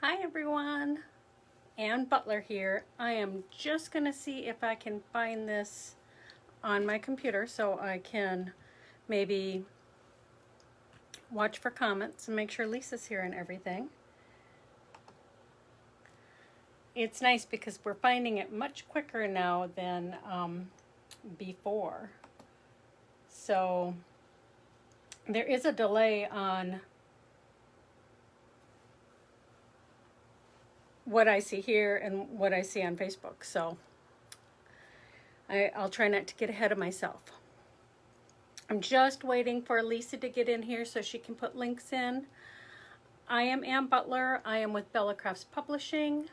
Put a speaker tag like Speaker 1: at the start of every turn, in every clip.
Speaker 1: Hi everyone, Ann Butler here. I am just going to see if I can find this on my computer so I can maybe watch for comments and make sure Lisa's here and everything. It's nice because we're finding it much quicker now than before. So there is a delay on what I see here and what I see on Facebook. So I'll try not to get ahead of myself. I'm just waiting for Lisa to get in here so she can put links in. I am Ann Butler. I am with Bella Crafts Publishing.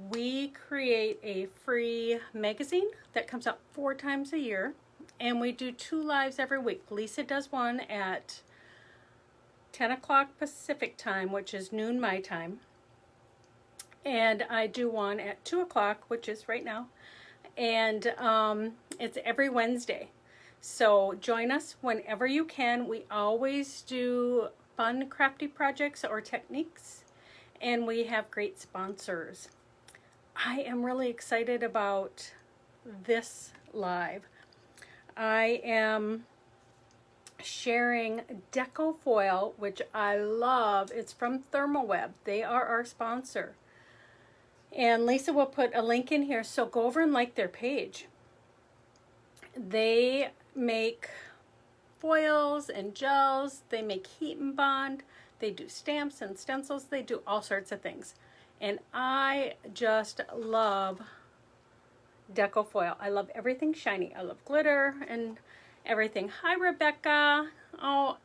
Speaker 1: We create a free magazine that comes out 4 times a year, and we do 2 lives every week. Lisa does one at 10 o'clock Pacific time, which is noon my time. And I do one at 2 o'clock, which is right now. And it's every Wednesday. So join us whenever you can. We always do fun crafty projects or techniques. And we have great sponsors. I am really excited about this live. I am sharing Decofoil, which I love. It's from ThermoWeb. They are our sponsor. And Lisa will put a link in here, so go over and like their page. They make foils and gels, they make heat and bond, they do stamps and stencils, they do all sorts of things. And I just love Decofoil. I love everything shiny. I love glitter and everything. Hi, Rebecca. Oh,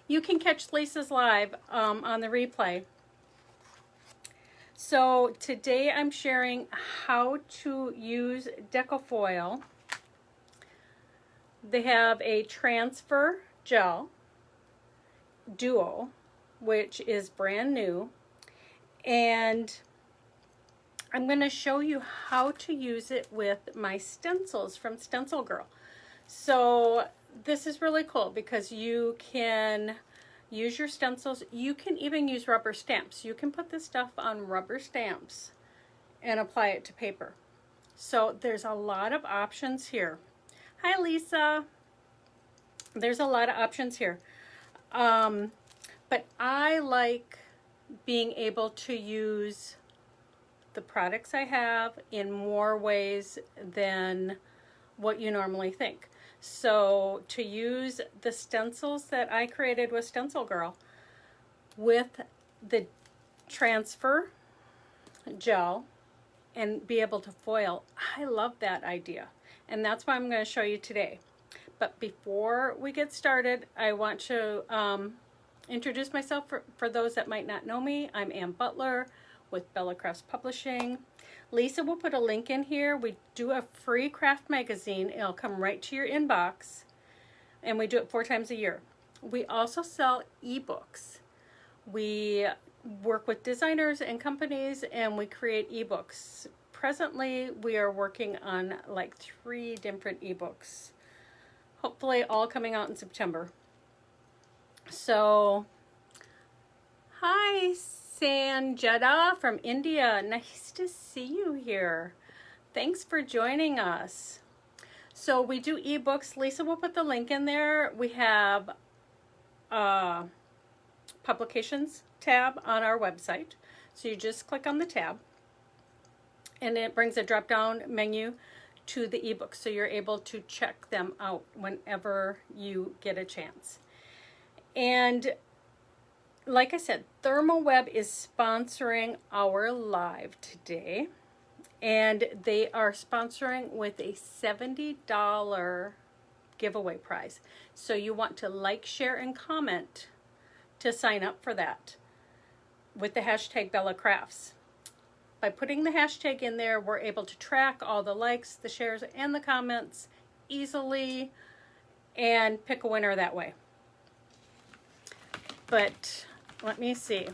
Speaker 1: you can catch Lisa's live on the replay. So today I'm sharing how to use Decofoil. They have a transfer gel duo, which is brand new. And I'm going to show you how to use it with my stencils from Stencil Girl. So this is really cool because you can use your stencils. You can even use rubber stamps. You can put this stuff on rubber stamps and apply it to paper. So there's a lot of options here. Hi, Lisa. There's a lot of options here. But I like being able to use the products I have in more ways than what you normally think. So to use the stencils that I created with Stencil Girl with the transfer gel and be able to foil, I love that idea. And that's what I'm going to show you today. But before we get started, I want to introduce myself for those that might not know me. I'm Ann Butler with Bella Crafts Publishing. Lisa will put a link in here. We do a free craft magazine. It'll come right to your inbox. And we do it 4 times a year. We also sell ebooks. We work with designers and companies and we create ebooks. Presently, we are working on like 3 different ebooks. Hopefully all coming out in September. So, hi Sanjeta from India. Nice to see you here. Thanks for joining us. So we do ebooks. Lisa will put the link in there. We have a publications tab on our website. So you just click on the tab and it brings a drop down menu to the ebooks. So you're able to check them out whenever you get a chance. And like I said, ThermoWeb is sponsoring our live today. And they are sponsoring with a $70 giveaway prize. So you want to like, share, and comment to sign up for that with the hashtag Bella Crafts. By putting the hashtag in there, we're able to track all the likes, the shares, and the comments easily and pick a winner that way. But let me see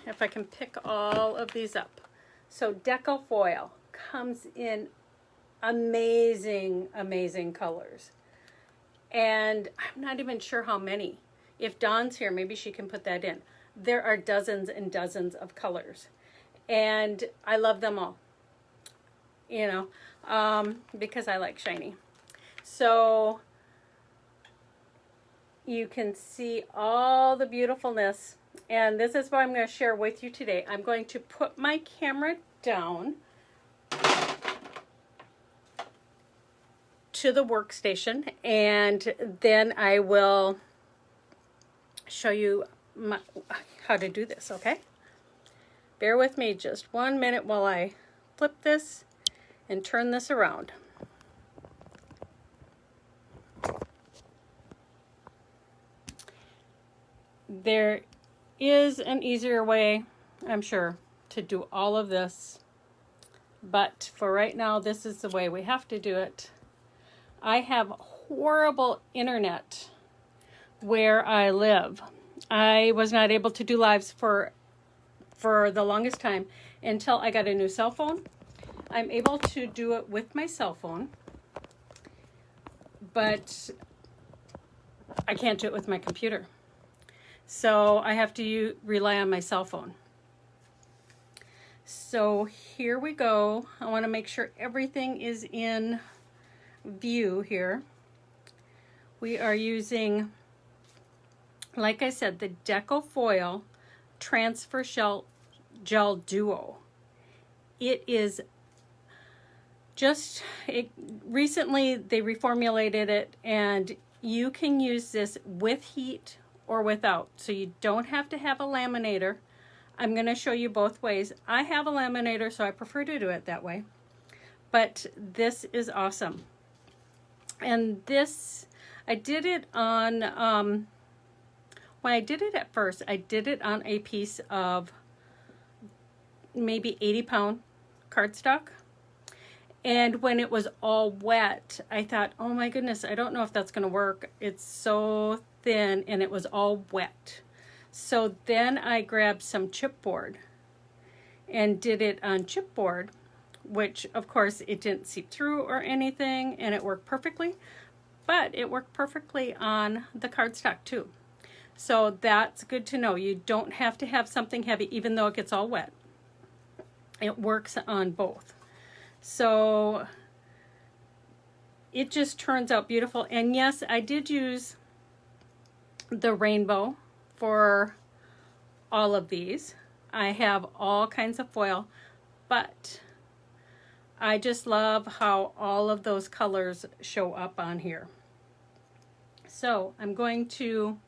Speaker 1: if I can pick all of these up. So Decofoil comes in amazing, amazing colors. And I'm not even sure how many. If Dawn's here, maybe she can put that in. There are dozens and dozens of colors. and I love them all, you know, because I like shiny. So you can see all the beautifulness, and this is what I'm going to share with you today. I'm going to put my camera down to the workstation, and then I will show you how to do this, okay? Bear with me just 1 minute while I flip this and turn this around. There is an easier way, I'm sure, to do all of this, but for right now, this is the way we have to do it. I have horrible internet where I live. I was not able to do lives for the longest time until I got a new cell phone. I'm able to do it with my cell phone, but I can't do it with my computer. So I have to rely on my cell phone. So here we go. I want to make sure everything is in view here. We are using, like I said, the Decofoil Transfer Gel Duo. It is recently they reformulated it, and you can use this with heat or without. So you don't have to have a laminator. I'm going to show you both ways. I have a laminator, so I prefer to do it that way. But this is awesome. And this, I did it on, when I did it at first, I did it on a piece of maybe 80-pound cardstock. And when it was all wet, I thought, oh my goodness, I don't know if that's going to work. It's so thin, and it was all wet. So then I grabbed some chipboard and did it on chipboard, which of course it didn't seep through or anything, and it worked perfectly, but it worked perfectly on the cardstock too. So that's good to know. You don't have to have something heavy even though it gets all wet. It works on both. So it just turns out beautiful. And yes, I did use the rainbow for all of these. I have all kinds of foil, but I just love how all of those colors show up on here. So I'm going to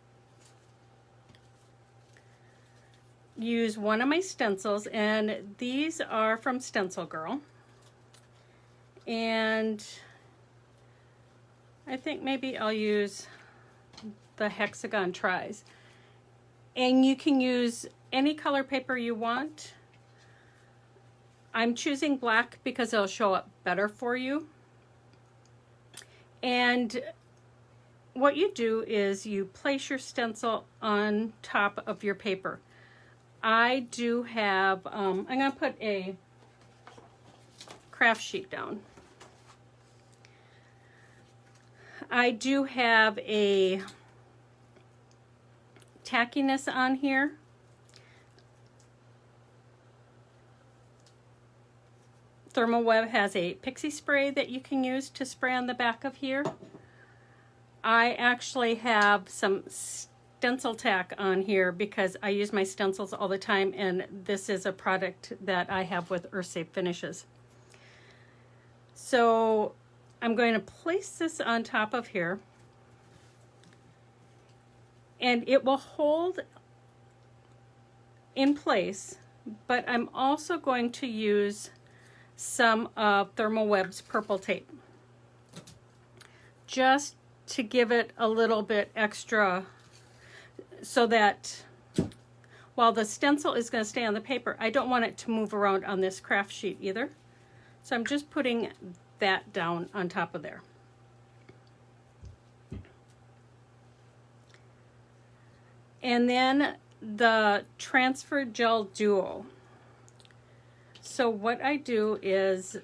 Speaker 1: use one of my stencils, and these are from Stencil Girl. And I think maybe I'll use the hexagon tries. And you can use any color paper you want. I'm choosing black because it'll show up better for you. And what you do is you place your stencil on top of your paper. I do have, I'm going to put a craft sheet down. I do have a tackiness on here. Thermal Web has a pixie spray that you can use to spray on the back of here. I actually have some stencil tack on here because I use my stencils all the time, and this is a product that I have with Earthsafe Finishes. So I'm going to place this on top of here, and it will hold in place, but I'm also going to use some of Thermal Web's purple tape just to give it a little bit extra, so that while the stencil is going to stay on the paper, I don't want it to move around on this craft sheet either. So I'm just putting that down on top of there. And then the Transfer Gel Duo. So what I do is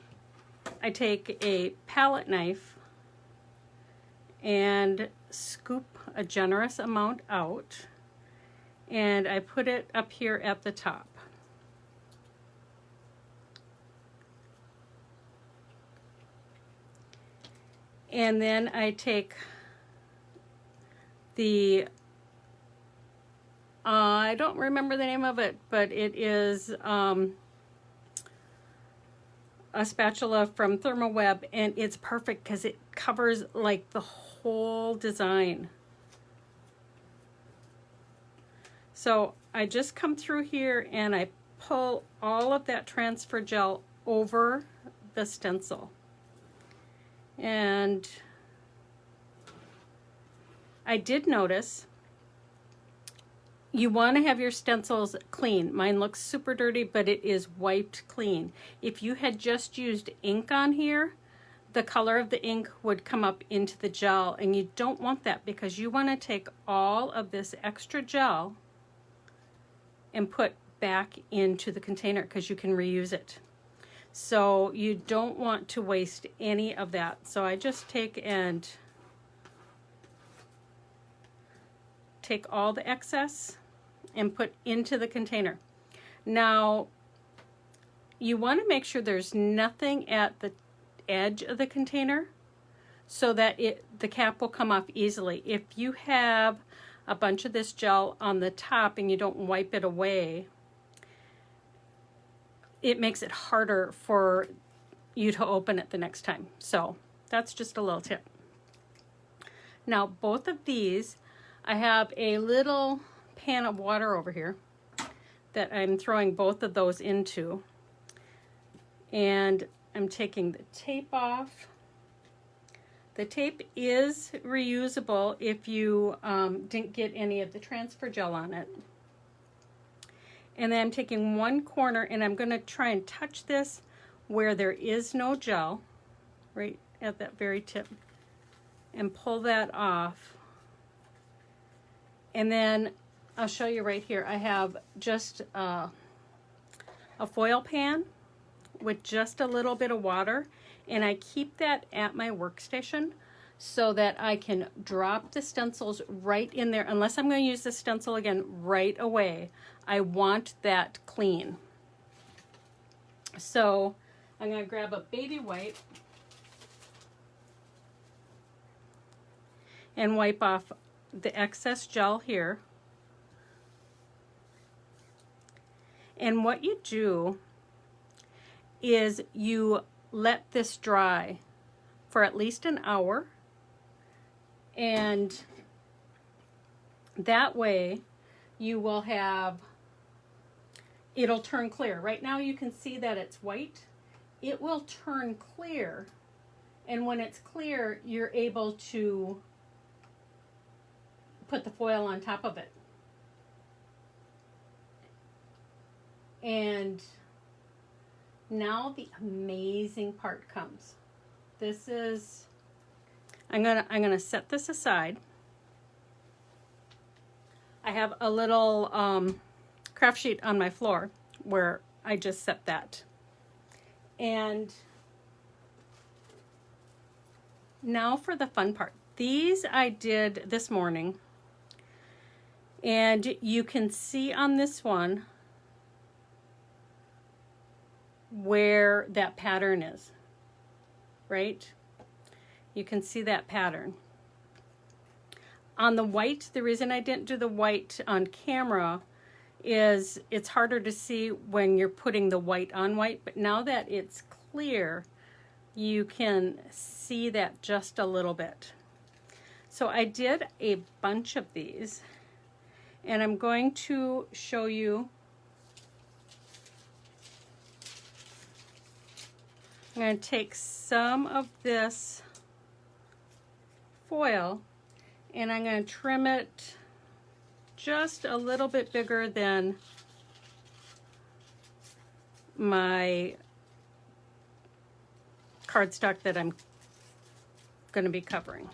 Speaker 1: I take a palette knife and scoop a generous amount out, and I put it up here at the top. And then I take the, I don't remember the name of it, but it is a spatula from Thermoweb, and it's perfect because it covers like the whole design. So I just come through here and I pull all of that transfer gel over the stencil. And I did notice you want to have your stencils clean. Mine looks super dirty, but it is wiped clean. If you had just used ink on here, the color of the ink would come up into the gel, and you don't want that because you want to take all of this extra gel and put back into the container because you can reuse it. So you don't want to waste any of that. So I just take all the excess and put into the container. Now, you want to make sure there's nothing at the edge of the container so that the cap will come off easily. If you have a bunch of this gel on the top and you don't wipe it away, it makes it harder for you to open it the next time. So that's just a little tip. Now, both of these, I have a little pan of water over here that I'm throwing both of those into. And I'm taking the tape off. The tape is reusable if you didn't get any of the transfer gel on it. And then I'm taking one corner and I'm going to try and touch this where there is no gel, right at that very tip, and pull that off. And then I'll show you right here. I have just a foil pan with just a little bit of water, and I keep that at my workstation so that I can drop the stencils right in there. Unless I'm going to use the stencil again right away, I want that clean. So I'm going to grab a baby wipe and wipe off the excess gel here. And what you do is you let this dry for at least an hour, and that way you will have, it'll turn clear. Right now you can see that it's white. It will turn clear, and when it's clear, you're able to put the foil on top of it. And now the amazing part comes. This is, I'm gonna set this aside. I have a little craft sheet on my floor where I just set that. And now for the fun part. These I did this morning, and you can see on this one where that pattern is, right? You can see that pattern. On the white, the reason I didn't do the white on camera is it's harder to see when you're putting the white on white, but now that it's clear, you can see that just a little bit. So I did a bunch of these, and I'm going to show you. I'm going to take some of this foil and I'm going to trim it just a little bit bigger than my cardstock that I'm going to be covering.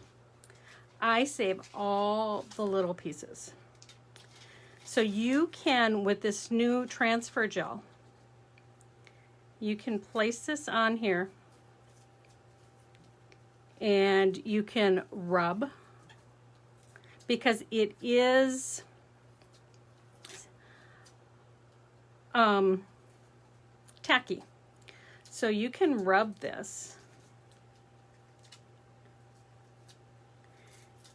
Speaker 1: I save all the little pieces. So you can, with this new transfer gel, you can place this on here and you can rub, because it is tacky. So you can rub this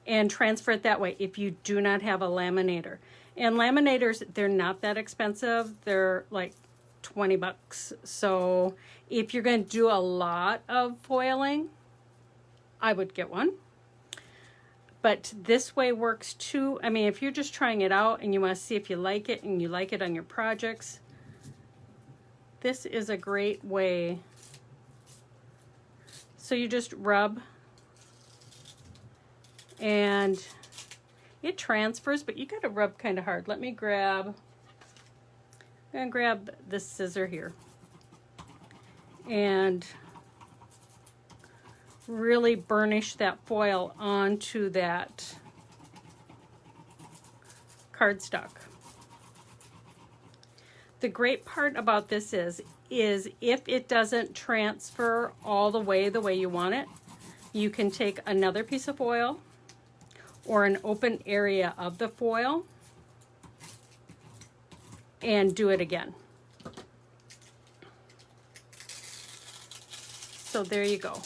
Speaker 1: and transfer it that way if you do not have a laminator. And laminators, they're not that expensive. They're like 20 bucks. So if you're going to do a lot of foiling, I would get one. But this way works too. I mean, if you're just trying it out and you want to see if you like it and you like it on your projects, this is a great way. So you just rub and it transfers, but you got to rub kind of hard. Let me grab, I'm going to grab this scissor here and really burnish that foil onto that cardstock. The great part about this is if it doesn't transfer all the way you want it, you can take another piece of foil or an open area of the foil and do it again. So there you go.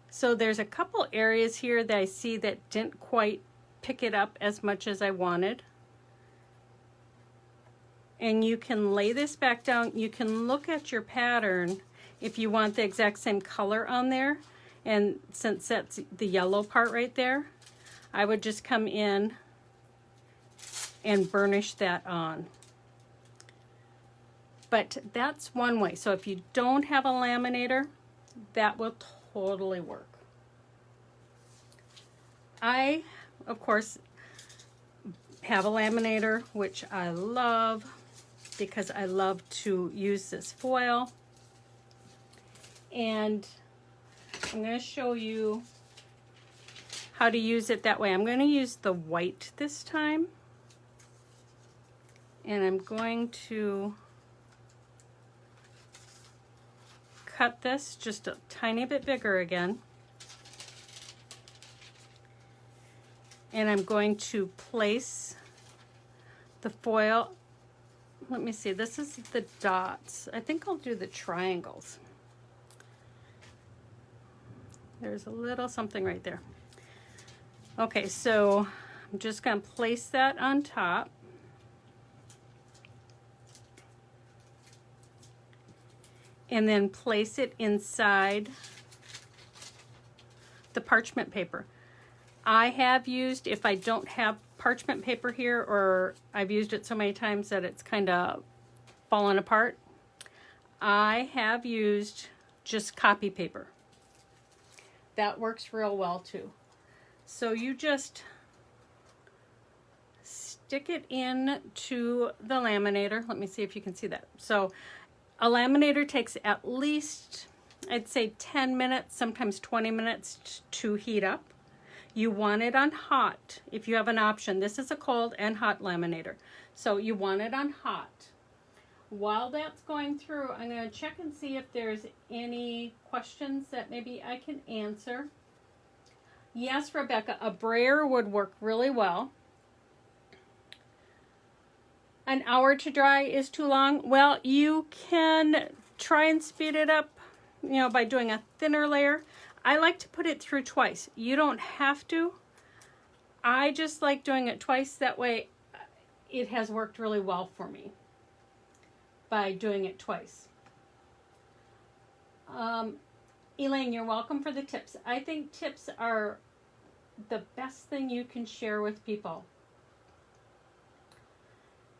Speaker 1: So there's a couple areas here that I see that didn't quite pick it up as much as I wanted. And you can lay this back down. You can look at your pattern if you want the exact same color on there. And since that's the yellow part right there, I would just come in and burnish that on. But that's one way. So if you don't have a laminator, that will totally work. I, of course, have a laminator, which I love because I love to use this foil. And I'm going to show you how to use it that way. I'm going to use the white this time. And I'm going to cut this just a tiny bit bigger again. And I'm going to place the foil. Let me see, this is the dots. I think I'll do the triangles. There's a little something right there. Okay, so I'm just going to place that on top. And then place it inside the parchment paper. I have used, if I don't have parchment paper here, or I've used it so many times that it's kind of fallen apart, I have used just copy paper. That works real well too. So you just stick it in to the laminator. Let me see if you can see that. So a laminator takes at least, I'd say 10 minutes, sometimes 20 minutes to heat up. You want it on hot if you have an option. This is a cold and hot laminator. So you want it on hot. While that's going through, I'm going to check and see if there's any questions that maybe I can answer. Yes, Rebecca, a brayer would work really well. An hour to dry is too long. Well, you can try and speed it up, you know, by doing a thinner layer. I like to put it through twice. You don't have to. I just like doing it twice. That way it has worked really well for me by doing it twice. Elaine, you're welcome for the tips. I think tips are the best thing you can share with people.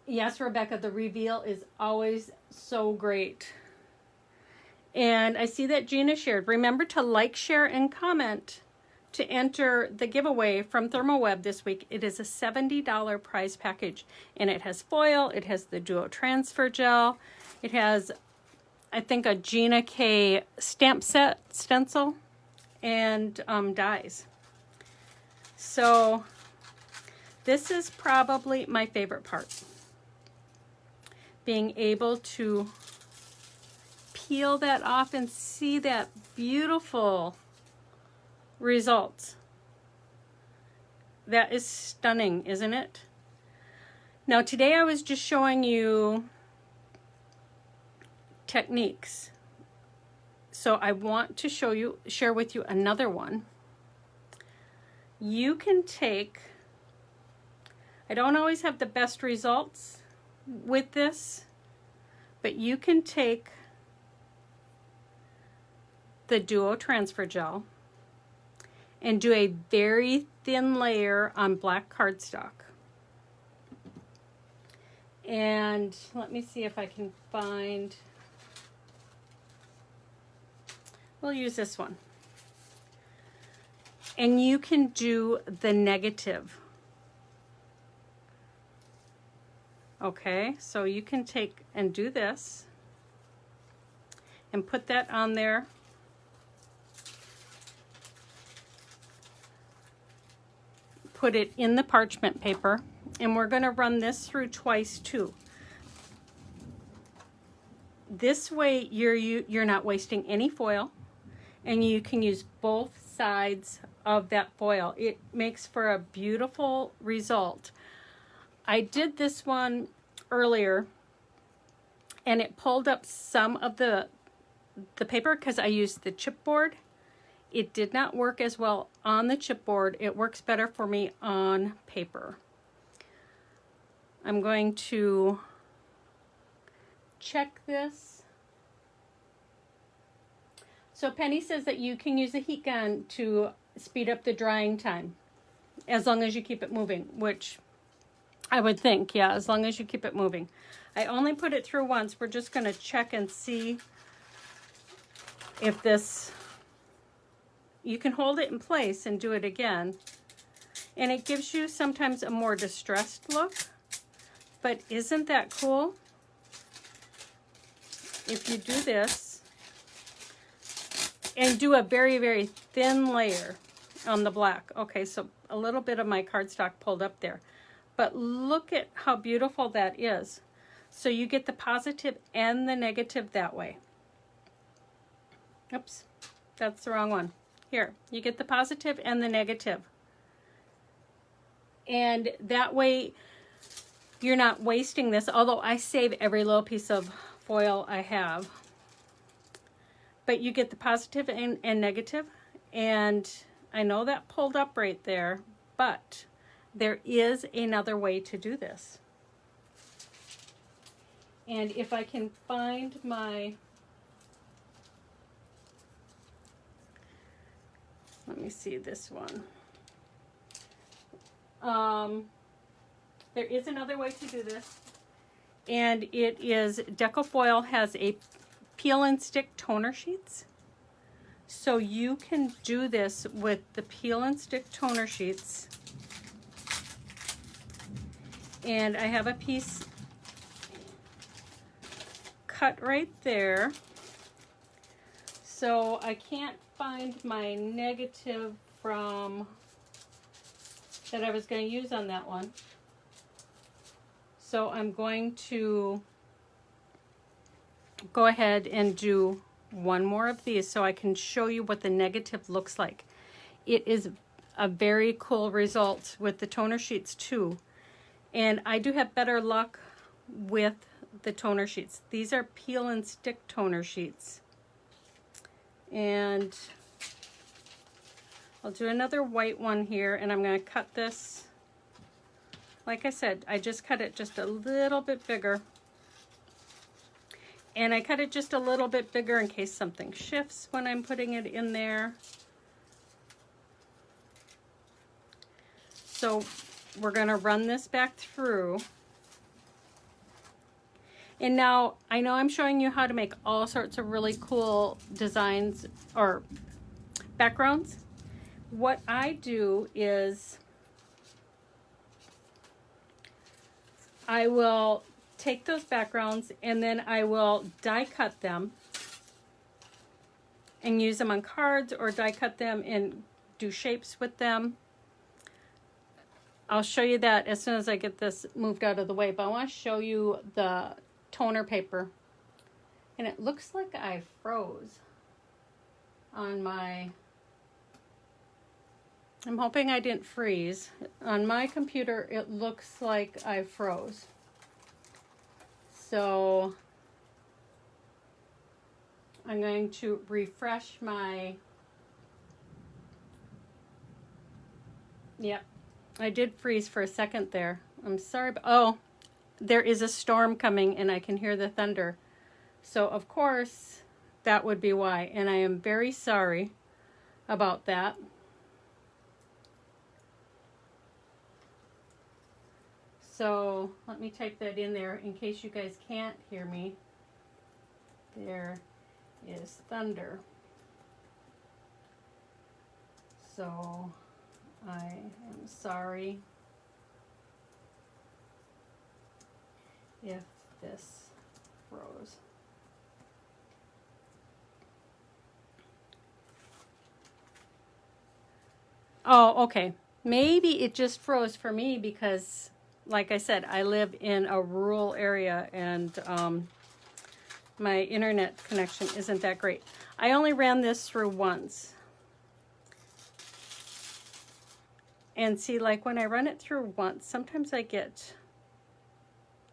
Speaker 1: Yes, Rebecca, the reveal is always so great. And I see that Gina shared. Remember to like, share, and comment to enter the giveaway from ThermoWeb this week. It is a $70 prize package. And it has foil. It has the Duo Transfer Gel. It has, I think, a Gina K stamp set stencil and dies. So this is probably my favorite part. Being able to peel that off and see that beautiful results. That is stunning, isn't it? Now today I was just showing you techniques. So I want to share with you another one. you can take, I don't always have the best results with this, but you can take the Duo Transfer Gel and do a very thin layer on black cardstock. And let me see if I can find, we'll use this one. And you can do the negative. Okay, so you can take and do this and put that on there. Put it in the parchment paper, and we're going to run this through twice too. This way you're not wasting any foil, and you can use both sides of that foil. It makes for a beautiful result. I did this one earlier, and it pulled up some of the paper because I used the chipboard. It did not work as well on the chipboard. It works better for me on paper. I'm going to check this. So Penny says that you can use a heat gun to speed up the drying time as long as you keep it moving, which I would think, yeah, as long as you keep it moving. I only put it through once. We're just going to check and see if this, you can hold it in place and do it again. And it gives you sometimes a more distressed look. But isn't that cool? If you do this and do a very, very thin layer on the black. Okay, so a little bit of my cardstock pulled up there. But look at how beautiful that is. So you get the positive and the negative that way. Oops, that's the wrong one. Here, you get the positive and the negative. And that way you're not wasting this, although I save every little piece of foil I have. But you get the positive and negative. And I know that pulled up right there, but there is another way to do this. And if I can find my, let me see this one. There is another way to do this, and it is Decofoil has a peel and stick toner sheets. So you can do this with the peel and stick toner sheets. And I have a piece cut right there. So I can't find my negative from that I was going to use on that one. So I'm going to go ahead and do one more of these so I can show you what the negative looks like. It is a very cool result with the toner sheets too. And I do have better luck with the toner sheets. These are peel and stick toner sheets. And I'll do another white one here, and I'm going to cut this. Like I said, I just cut it just a little bit bigger. And I cut it just a little bit bigger in case something shifts when I'm putting it in there. So we're going to run this back through. And now I know I'm showing you how to make all sorts of really cool designs or backgrounds. What I do is I will take those backgrounds and then I will die cut them and use them on cards, or die cut them and do shapes with them. I'll show you that as soon as I get this moved out of the way, but I want to show you the toner paper. And it looks like I froze on my, I'm hoping I didn't freeze. On my computer, it looks like I froze. So I'm going to refresh my Yep. I did freeze for a second there. I'm sorry. Oh, there is a storm coming and I can hear the thunder. So, of course, that would be why. And I am very sorry about that. So, let me type that in there in case you guys can't hear me. There is thunder. So, I am sorry if this froze. Oh, okay. Maybe it just froze for me because, like I said, I live in a rural area and my internet connection isn't that great. I only ran this through once. And see, like when I run it through once, sometimes I get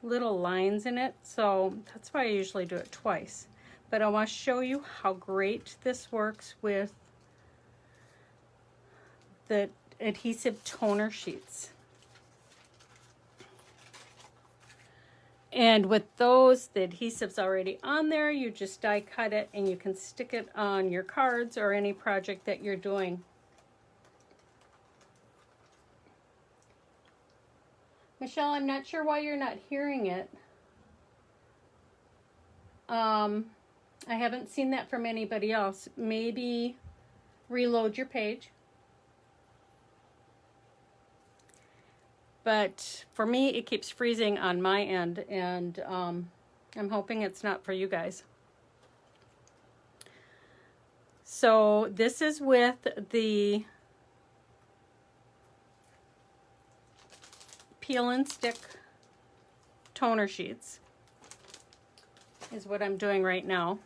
Speaker 1: little lines in it. So that's why I usually do it twice. But I want to show you how great this works with the adhesive toner sheets. And with those, the adhesive's already on there. You just die cut it and you can stick it on your cards or any project that you're doing. Michelle, I'm not sure why you're not hearing it. I haven't seen that from anybody else. Maybe reload your page. But for me, it keeps freezing on my end, and I'm hoping it's not for you guys. So this is with the peel and stick toner sheets, is what I'm doing right now.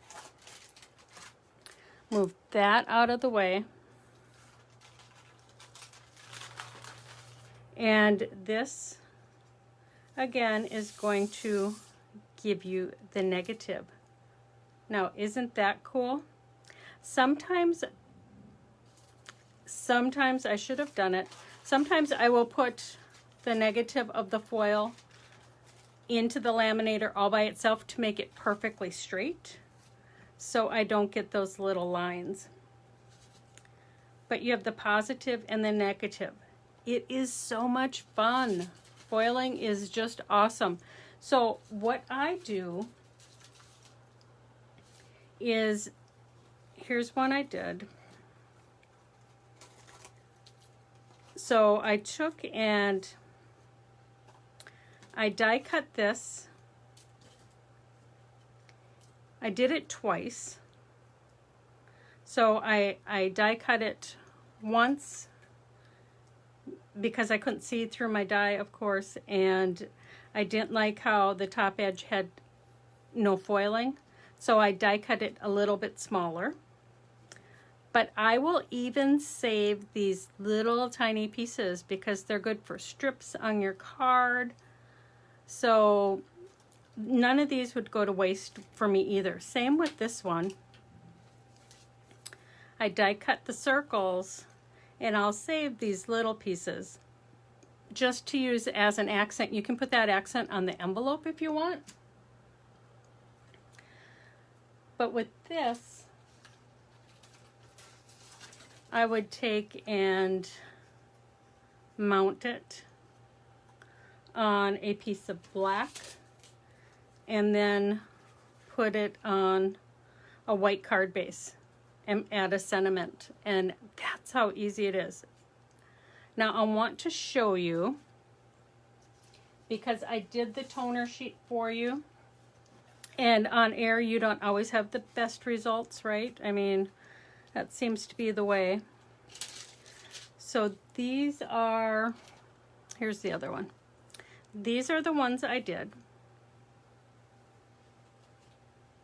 Speaker 1: Move that out of the way. And this, again, is going to give you the negative. Now, isn't that cool? Sometimes I should have done it. Sometimes I will put the negative of the foil into the laminator all by itself to make it perfectly straight, so I don't get those little lines. But you have the positive and the negative. It is so much fun. Foiling is just awesome. So what I do is, here's one I did. So I took and I die cut this. I did it twice. So I die cut it once because I couldn't see through my die, of course, and I didn't like how the top edge had no foiling. So I die cut it a little bit smaller. But I will even save these little tiny pieces because they're good for strips on your card. So none of these would go to waste for me either. Same with this one. I die cut the circles and I'll save these little pieces just to use as an accent. You can put that accent on the envelope if you want. But with this, I would take and mount it on a piece of black and then put it on a white card base and add a sentiment, and that's how easy it is. Now I want to show you, because I did the toner sheet for you, and on air you don't always have the best results, right? I mean, that seems to be the way. So these are, here's the other one. These are the ones I did.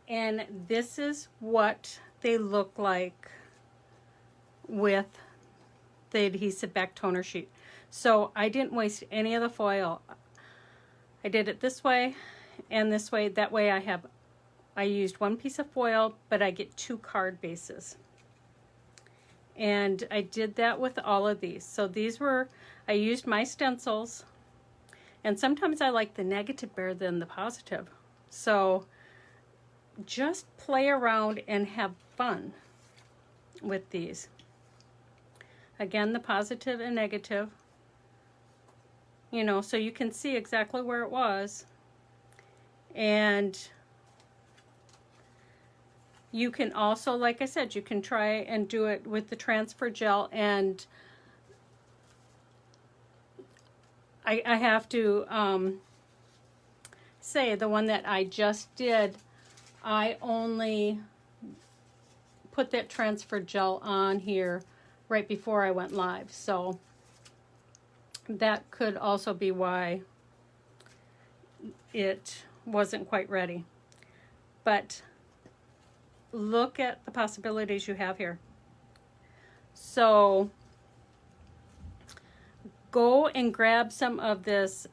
Speaker 1: And this is what they look like with the adhesive back toner sheet. So I didn't waste any of the foil. I did it this way and this way. That way I used one piece of foil, but I get two card bases. And I did that with all of these. So these were, I used my stencils. And sometimes I like the negative better than the positive. So just play around and have fun with these. Again, the positive and negative. You know, so you can see exactly where it was. And you can also, like I said, you can try and do it with the transfer gel. And I have to say, the one that I just did, I only put that transfer gel on here right before I went live. So that could also be why it wasn't quite ready. But look at the possibilities you have here. So go and grab some of this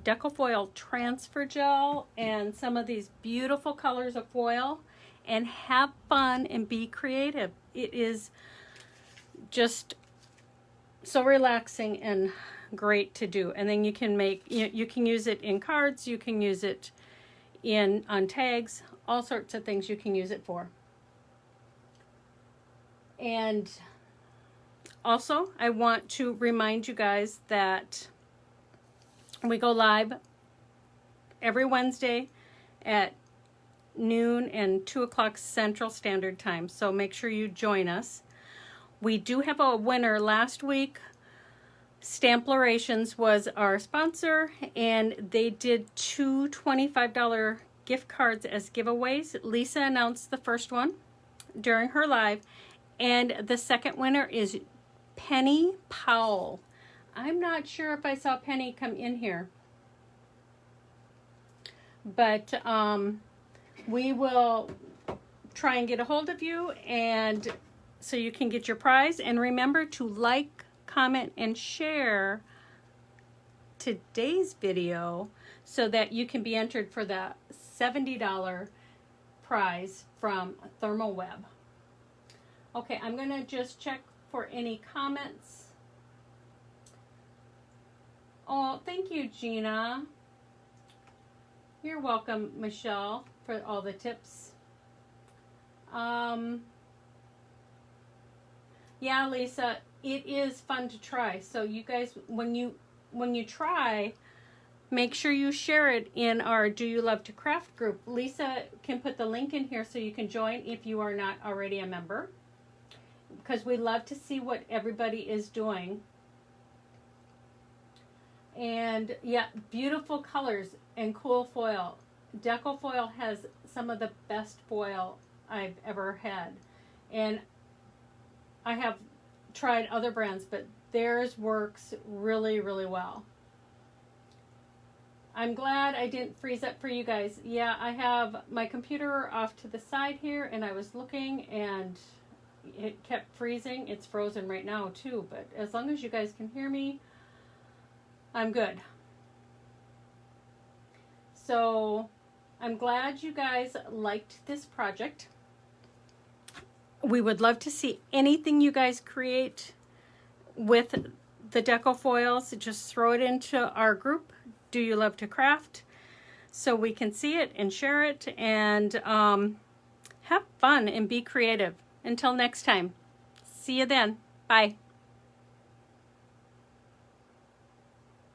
Speaker 1: Decofoil transfer gel and some of these beautiful colors of foil and have fun and be creative. It is just so relaxing and great to do. And then you can make, you can use it in cards, you can use it on tags, all sorts of things you can use it for. And also, I want to remind you guys that we go live every Wednesday at noon and 2 o'clock Central Standard Time. So make sure you join us. We do have a winner last week. Stamplerations was our sponsor, and they did 2 $25 gift cards as giveaways. Lisa announced the first one during her live, and the second winner is Penny Powell. I'm not sure if I saw Penny come in here, but we will try and get a hold of you, and so you can get your prize. And remember to like, comment, and share today's video so that you can be entered for the $70 prize from Thermal Web. Okay, I'm going to just check for any comments. Oh, thank you, Gina. You're welcome, Michelle, for all the tips. Yeah, Lisa, it is fun to try. So you guys, when you try, make sure you share it in our Do You Love to Craft group. Lisa can put the link in here so you can join if you are not already a member, because we love to see what everybody is doing. And yeah, beautiful colors and cool foil. Decofoil has some of the best foil I've ever had. And I have tried other brands, but theirs works really, really well. I'm glad I didn't freeze up for you guys. Yeah, I have my computer off to the side here, and I was looking, and it kept freezing. It's frozen right now, too, but as long as you guys can hear me, I'm good. So I'm glad you guys liked this project. We would love to see anything you guys create with the Decofoils. Just throw it into our group, Do You Love to Craft, so we can see it and share it, and have fun and be creative. Until next time, see you then. Bye.